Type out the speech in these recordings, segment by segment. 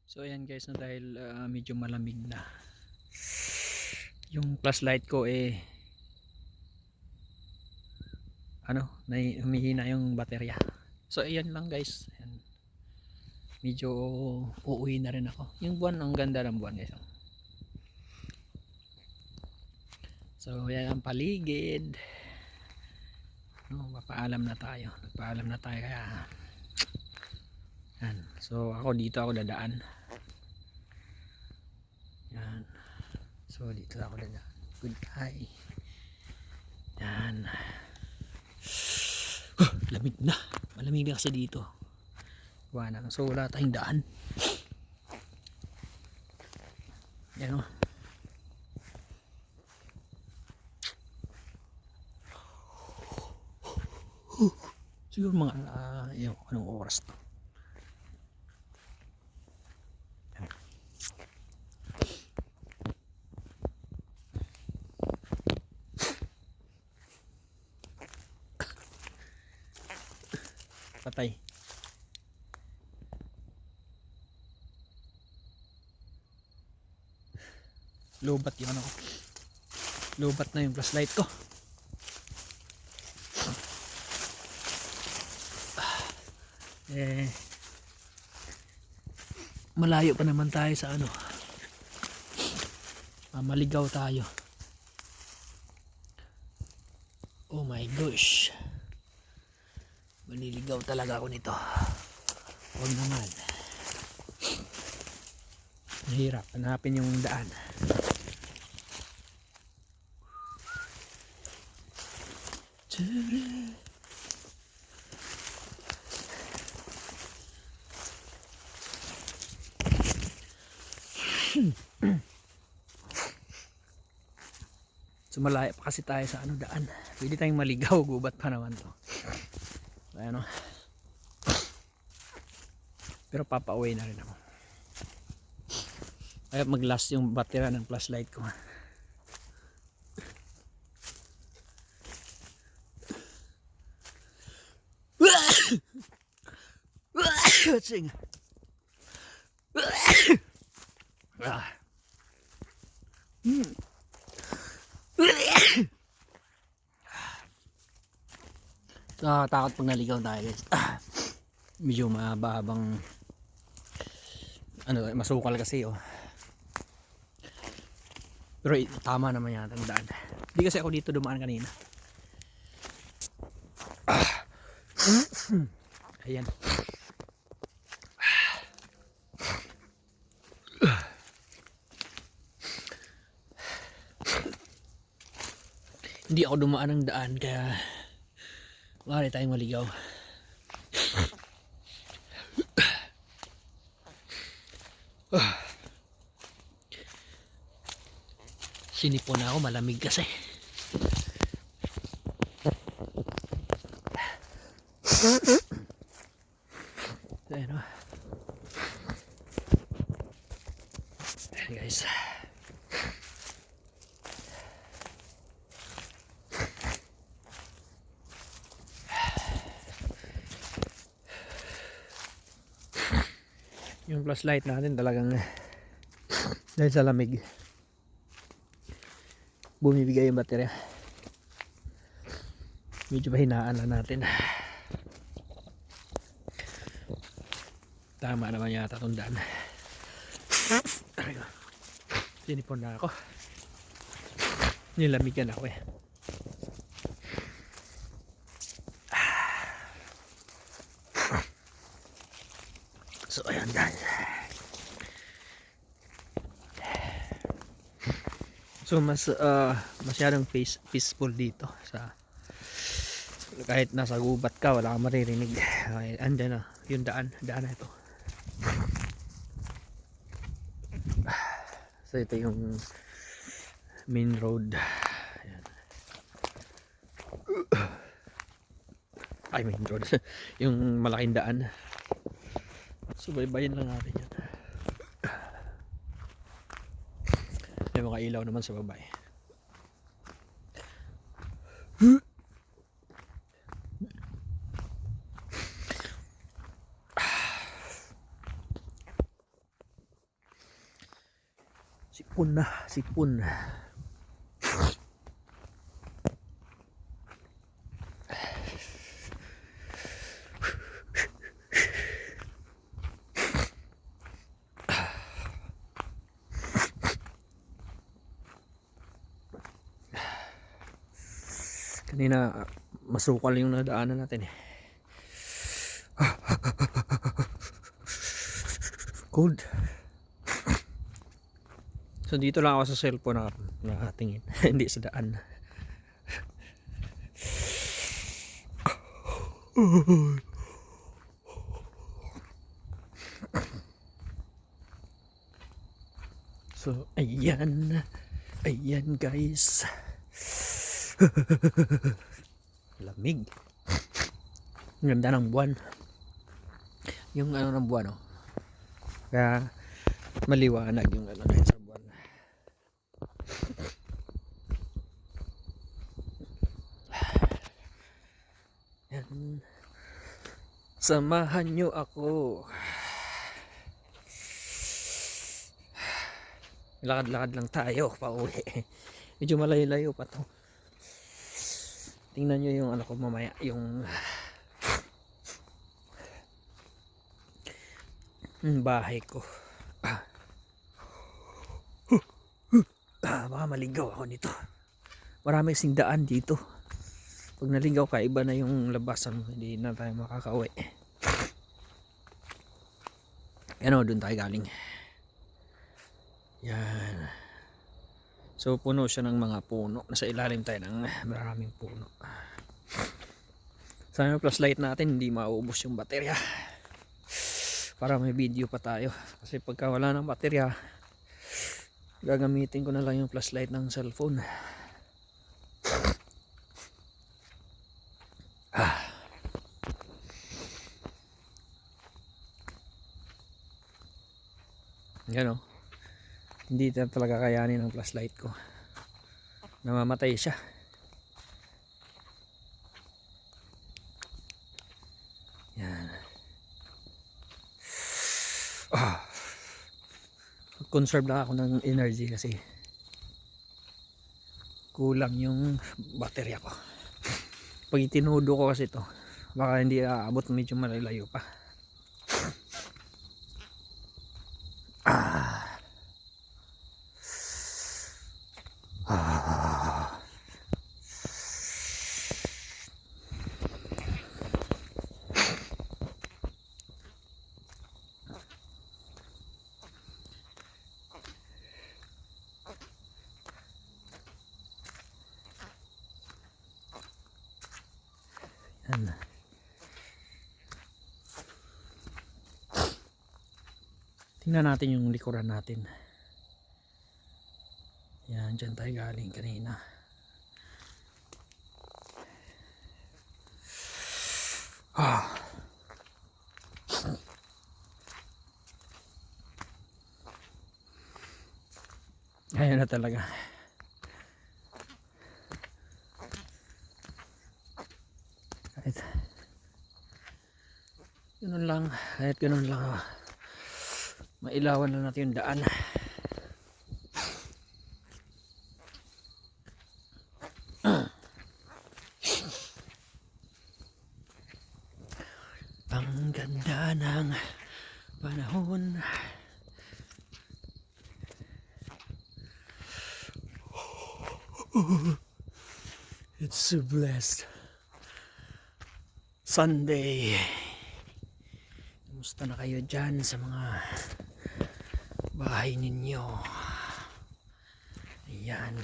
So ayan guys, no, dahil medyo malamig na yung flashlight ko, humihina yung baterya. So ayan lang guys, ayan. Medyo uuwi na rin ako. Yung buwan, ang ganda ng buwan guys. So ayan ang paligid. Papaalam na tayo. Nagpaalam na tayo kaya yan. So ako dito ako dadaan. Yan. So dito ako dadaan. Goodbye. Yan. Lamig na. Malamig na kasi dito. Wala. So wala tayong daan. Yan o. Siguro mga anong oras to. Patay. Lobat yung lobat na yung flashlight ko. Malayo pa naman tayo sa maligaw tayo. Oh my gosh, maliligaw talaga ako nito. Huwag naman, mahirap hanapin yung daan. So malayo pa kasi tayo sa daan. Pwede tayong maligaw, gubat pa naman to. Ayan o. Pero papauwi na rin ako. Kaya mag-last yung battery ng flashlight ko. Sing. Takot pag naligaw tayo guys. Medyo mahabang masukal kasi pero tama naman yata ang daan. Hindi kasi ako dito dumaan kanina. Ayan. Hindi ako dumaan ng daan kaya maaari tayong maligaw. Sinipon na ako, malamig kasi. Ayan o. Ayan guys. Yung flashlight natin talagang dahil sa lamig bumibigay yung baterya. Medyo pahinaan na natin. Tama naman yata itong daan. Sinipon na ako. Nilamigan ako So ayan guys. So mas masyadong peaceful dito sa kahit nasa gubat ka wala kang maririnig. Okay, andyan na yung daan na ito. So ito yung main road. Ayan. Ay, main road. Yung malaking daan. So baybayin lang natin yan. May mga ilaw naman sa baba Sipon na, sipon. Kanina masukal yung nadaanan natin eh. Cold. So dito lang ako sa cellphone nakatingin. Hindi sa daan. So ayan. Ayan guys. Lamig. Ganda ng buwan. Yung ano ng buwan, oh. Kaya maliwanag yung ano dahil sa buwan. Yan. Samahan nyo ako. Lakad-lakad lang tayo pauwi. Medyo malayo-layo pa to. Tingnan nyo yung ano ko mamaya, yung bahay ko. Baka maligaw ako nito. Marami kasing daan dito. Pag naligaw ka, iba na yung labasan mo. Hindi na tayo makakauwi. Ano, dun tayo galing. Yan. So puno siya ng mga puno. Nasa ilalim tayo ng maraming puno. Sana yung flashlight natin hindi maubos yung baterya. Para may video pa tayo. Kasi pagka wala ng baterya, gagamitin ko na lang yung flashlight ng cellphone. Yan o. Hindi talaga kayanin ang flashlight ko. Namamatay siya. Yan. Conserve lang ako ng energy kasi kulang yung baterya ko. Pag itinudo ko kasi ito, baka hindi aabot, medyo malayo pa. Yan. Tingnan natin yung likuran natin. Yan, dyan tayo galing kanina. Ayan na talaga. Kahit ganun lang mailawan na natin yung daan. Ang ganda ng panahon. It's so blessed. Sunday. Kumusta na kayo dyan sa mga bahay ninyo? Ayan.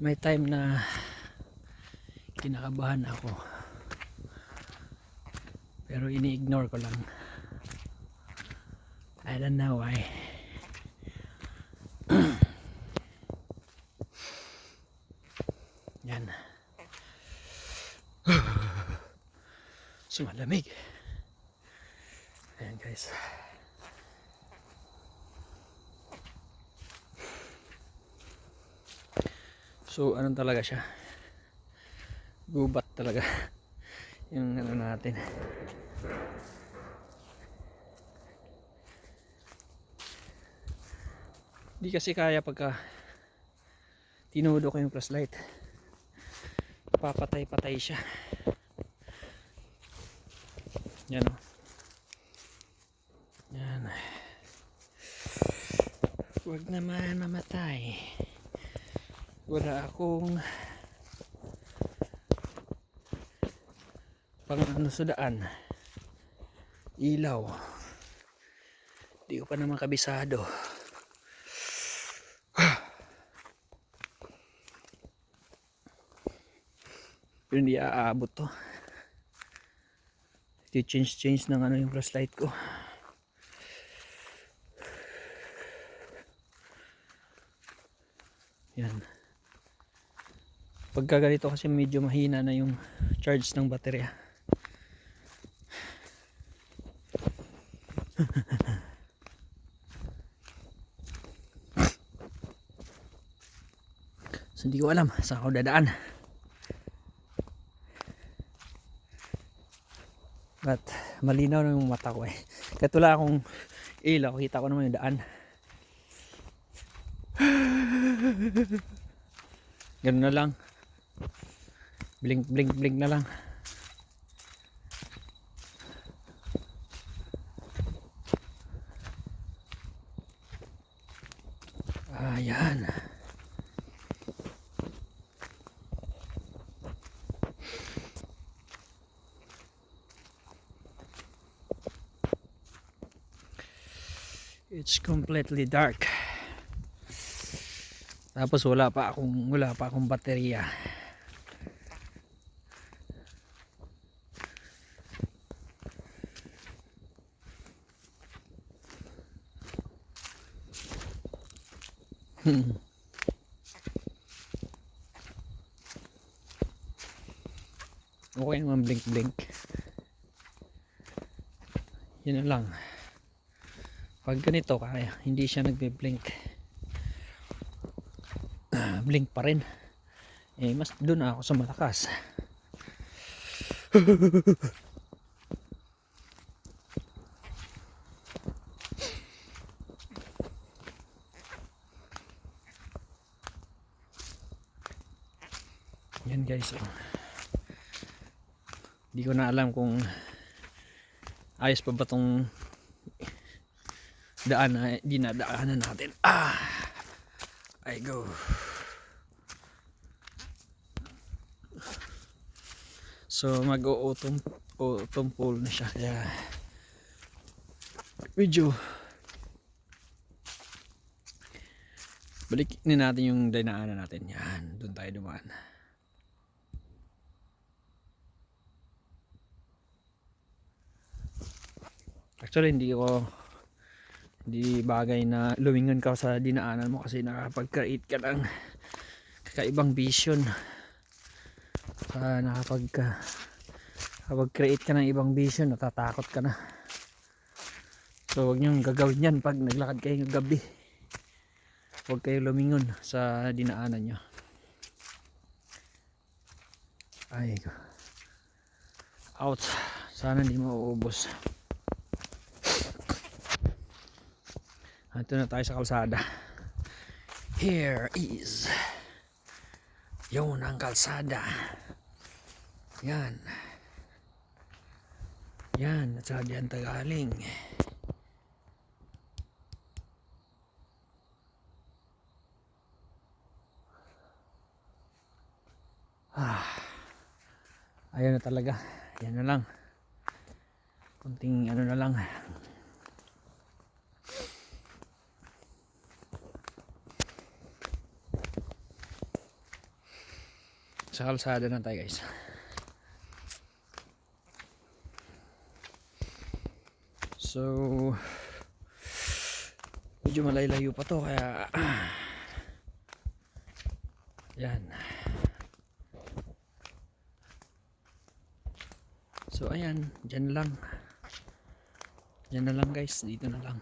May time na kinakabahan ako. Pero ini-ignore ko lang. I don't know why. Yan. So malamig. Ayan guys. So ano talaga siya, gubat talaga yung ano natin. Di kasi kaya pagka tinudo ko yung flashlight, papatay-patay siya. Yan o. Yan. Huwag naman mamatay. Wala akong pang ano sa daan, ilaw. Di ko pa naman kabisado. Pero hindi aabot to. I-change ng ano yung flashlight ko. Yan. Pagka ganito kasi medyo mahina na yung charge ng baterya. So hindi ko alam saan ako dadaan. But malinaw na yung mata ko eh. Kahit wala akong ilaw, kita ko naman yung daan. Ganun na lang. Blink blink blink na lang. Ayan. It's completely dark. Tapos wala pa akong baterya. Okay naman blink blink. Yun na lang. Pag ganito kaya hindi siya nagbe-blink, blink pa rin, eh mas doon ako sa malakas. Yan guys, oh. Hindi ko na alam kung ayos pa ba tong daan na dinadaanan natin. I go. So mag-autumn fall na siya, kaya medyo balikin natin yung dinaanan natin. Yan, doon tayo dumaan. Actually hindi bagay na lumingon ka sa dinaanan mo kasi nakapag-create ka ng kakaibang vision. Nakapag-create ka ng ibang vision, natatakot ka na. So huwag niyong gagawin yan pag naglakad kayo ng gabi. Huwag kayo lumingon sa dinaanan nyo. Ay, out. Sana hindi mauubos. Ito na tayo sa kalsada. Here is yun ang kalsada. Yan. Yan, at saka diyan tagaling. Ayun na talaga. Yan na lang. Kunting ano na lang. Sa kalsada na tayo guys. So medyo malayo pa to, kaya yan. So ayan, dyan na lang guys, dito na lang.